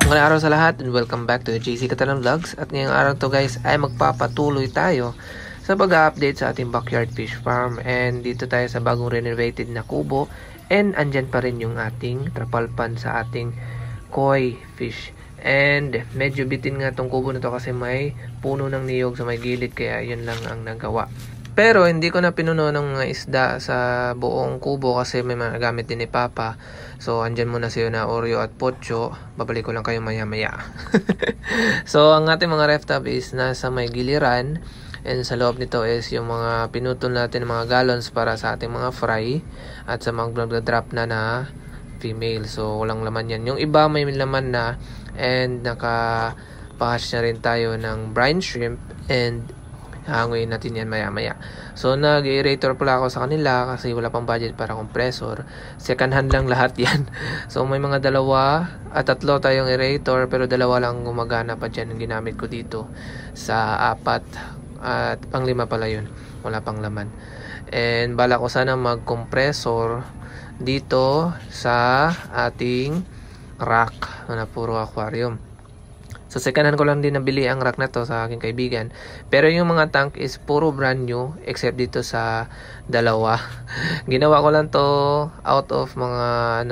Magandang araw sa lahat and welcome back to JC Catalan Vlogs. At ngayong araw to guys ay magpapatuloy tayo sa pag-update sa ating backyard fish farm. And dito tayo sa bagong renovated na kubo. And andyan pa rin yung ating trapalpan sa ating koi fish. And medyo bitin nga tong kubo na to kasi may puno ng niyog sa may gilid, kaya yun lang ang nagawa. Pero hindi ko na pinuno ng mga isda sa buong kubo kasi may mga gamit din ni Papa. So andyan muna siya na Oreo at Pocho. Babalik ko lang kayo maya maya. So ang ating mga ref tub is nasa may giliran. And sa loob nito is yung mga pinutol natin mga gallons para sa ating mga fry. At sa mga drop na female. So walang laman yan. Yung iba may laman na. And naka-pahash na rin tayo ng brine shrimp. And hanguin natin yan maya maya. So nag-aerator pala ako sa kanila kasi wala pang budget para compressor. Second hand lang lahat yan. So may mga tatlo tayong aerator, pero dalawa lang gumagana pa dyan yung ginamit ko dito sa 4 at pang 5 pala yun. Wala pang laman. And bala ko sana mag-compressor dito sa ating rack na puro aquarium. So second hand ko lang din nabili ang rack na to sa aking kaibigan. Pero yung mga tank is puro brand new except dito sa dalawa. Ginawa ko lang to out of mga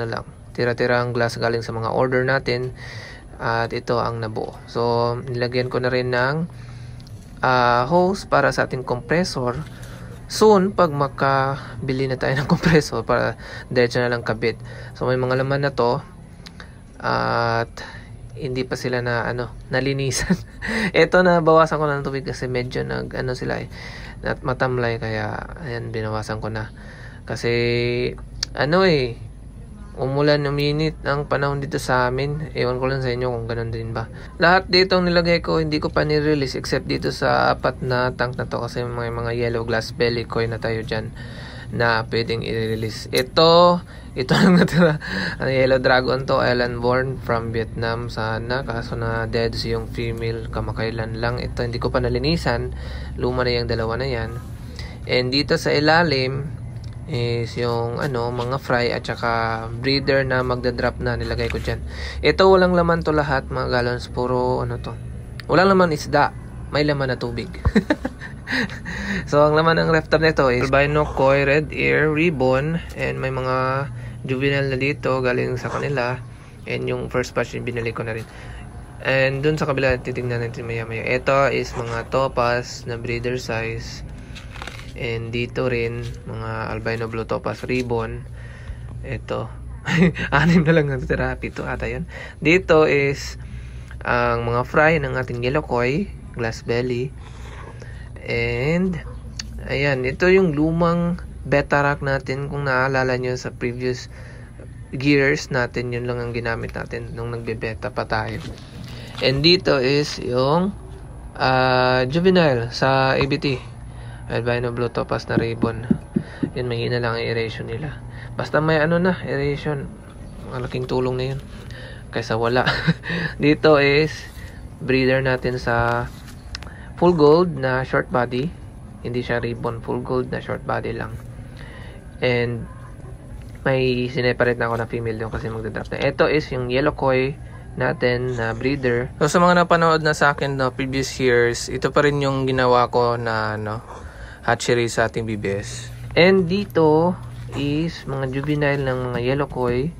tira-tirang glass galing sa mga order natin. At ito ang nabuo. So nilagyan ko na rin ng hose para sa ating compressor. Soon pag makabili na tayo ng compressor para diretso na lang kabit. So may mga laman na to. At hindi pa sila nalinisan. Ito na bawasan ko na ng tubig kasi medyo matamlay, kaya ayan, binawasan ko na. Kasi umulan, uminit ang panahon dito sa amin. Ewan ko lang sa inyo kung ganun din ba. Lahat dito nilagay ko, hindi ko pa ni-release except dito sa 4 na tank na to kasi may mga yellow glass belly koi na tayo dyan na pwedeng i-release. Ito lang natira. Ang yellow dragon to, island born from Vietnam sana. Kaso na dead yung female kamakailan lang. Ito hindi ko pa nalinisan. Luma na yung dalawa na yan. And dito sa ilalim is yung mga fry at saka breeder na magdadrop na nilagay ko dyan. Ito walang laman to lahat mga gallons. Puro to. Walang laman isda. May laman na tubig. So ang laman ng ref tub nito is albino koi, red ear, ribbon, and may mga juvenile na dito galing sa kanila. And yung first batch binili ko na rin. And dun sa kabila titignan natin maya maya. Ito is mga topaz na breeder size. And dito rin mga albino blue topaz ribbon. Ito 6 na lang natira, 7 ata yun. Dito is ang mga fry ng ating yellow koi, glass belly. And ayan, ito yung lumang beta rack natin. Kung naalala nyo sa previous gears natin, yun lang ang ginamit natin nung nagbe-beta pa tayo. And dito is yung juvenile sa ABT, albino blue topaz na ribbon. Yun, mahina lang ang aeration nila. Basta may aeration, malaking tulong na yun kaysa wala. Dito is breeder natin sa full gold na short body. Hindi siya ribbon, full gold na short body lang. And may sineparate na ako na female doon kasi magdadrop na. Ito is yung yellow koi natin na breeder. So sa mga napanood na sa akin previous years, ito pa rin yung ginawa ko na hatchery sa ating BBS. And dito is mga juvenile ng mga yellow koi,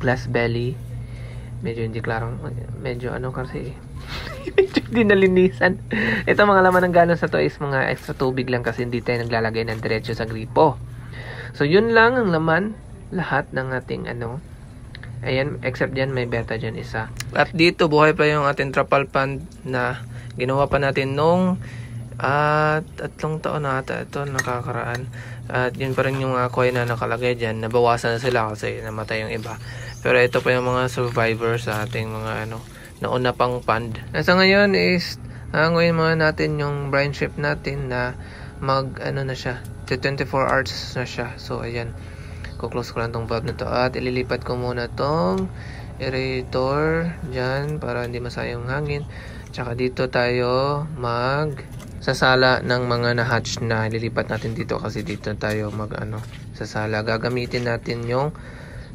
glass belly. Medyo hindi klarong, medyo kasi medyo hindi nalinisan. Ito mga laman ng gallons na to is mga extra tubig lang kasi hindi tayo naglalagay ng diretso sa gripo. So yun lang ang laman lahat ng ating ayan, except dyan may beta dyan isa. At dito buhay pa yung ating trapalpan na ginawa pa natin nung 3 taon na ata ito nakakaraan. At yun pa rin yung koi na nakalagay dyan. Nabawasan na sila kasi namatay yung iba. Pero ito pa yung mga survivors sa ating mga nauna pang pond. Nasa ngayon is hanguin muna natin yung brine shrimp natin na na siya, 24 hours na siya. So ayan, kuklose ko lang tong valve na to at ililipat ko muna tong aerator dyan para hindi masayang hangin. Tsaka dito tayo sasala ng mga na-hatch na ililipat natin dito kasi dito tayo sasala. Gagamitin natin yung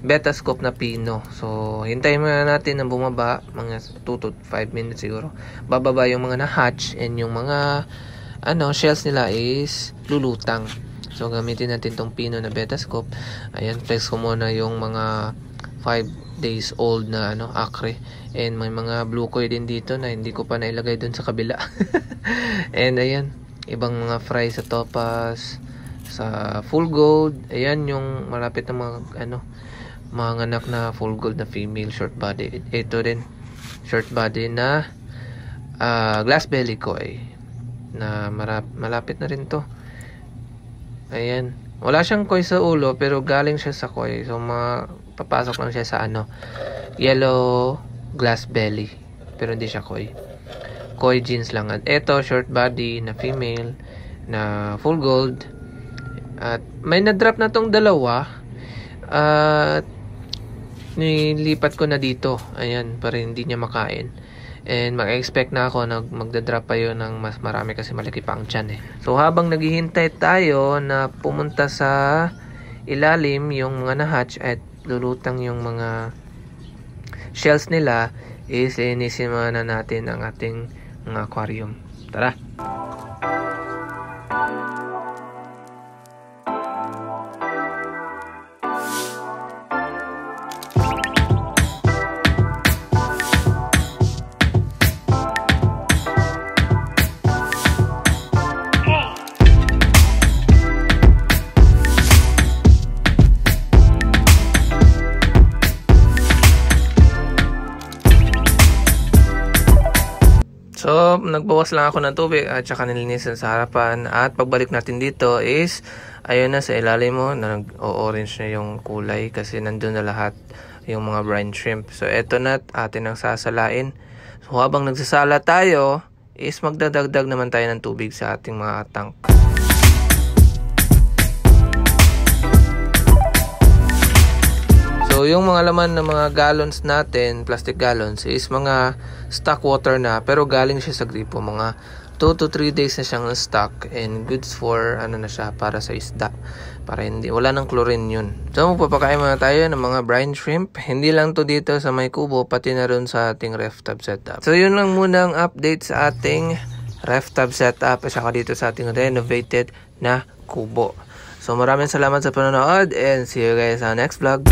Betascope na pino. So hintayin muna natin na bumaba, mga 2 to 5 minutes siguro. Bababa yung mga na-hatch, and yung mga shells nila is lulutang. So gamitin natin tong pino na Betascope. Ayan, flex ko muna yung mga 5 days old na acre, and may mga blue koi din dito na hindi ko pa nailagay dun sa kabila. And ayan, ibang mga fry sa topaz, sa full gold. Ayan yung malapit na mga anak na full gold na female short body. Ito din short body na glass belly koi na malapit na rin to. Ayan, wala siyang koi sa ulo pero galing siya sa koi, so papasok lang siya sa yellow glass belly, pero hindi siya koi jeans lang. At ito short body na female na full gold, at may na-drop na tong dalawa at nilipat ko na dito. Ayan, para hindi niya makain, and mag-expect na ako na magda-drop pa yun ng mas marami kasi malaki pa ang tiyan So habang naghihintay tayo na pumunta sa ilalim yung mga na-hatch at lulutang yung mga shells nila, is inisimula na natin ang ating mga aquarium. Tara! So, nagbawas lang ako ng tubig at saka nilinisan sa harapan. At pagbalik natin dito is, ayun na sa ilalim mo, nag-orange na yung kulay kasi nandun na lahat yung mga brine shrimp. So, eto na atin ang sasalain. So, habang nagsasala tayo, is magdadagdag naman tayo ng tubig sa ating mga tank. So yung mga laman ng mga gallons natin, plastic gallons, is mga stock water na, pero galing siya sa gripo. Mga 2 to 3 days na siyang stock, and goods for na siya, para sa isda, para wala ng chlorine yun. So magpapakain muna tayo ng mga brine shrimp. Hindi lang to dito sa may kubo, pati na rin sa ating ref tub setup. So yun lang muna ang update sa ating ref tub setup at saka dito sa ating renovated na kubo. So maraming salamat sa panonood, and see you guys sa next vlog.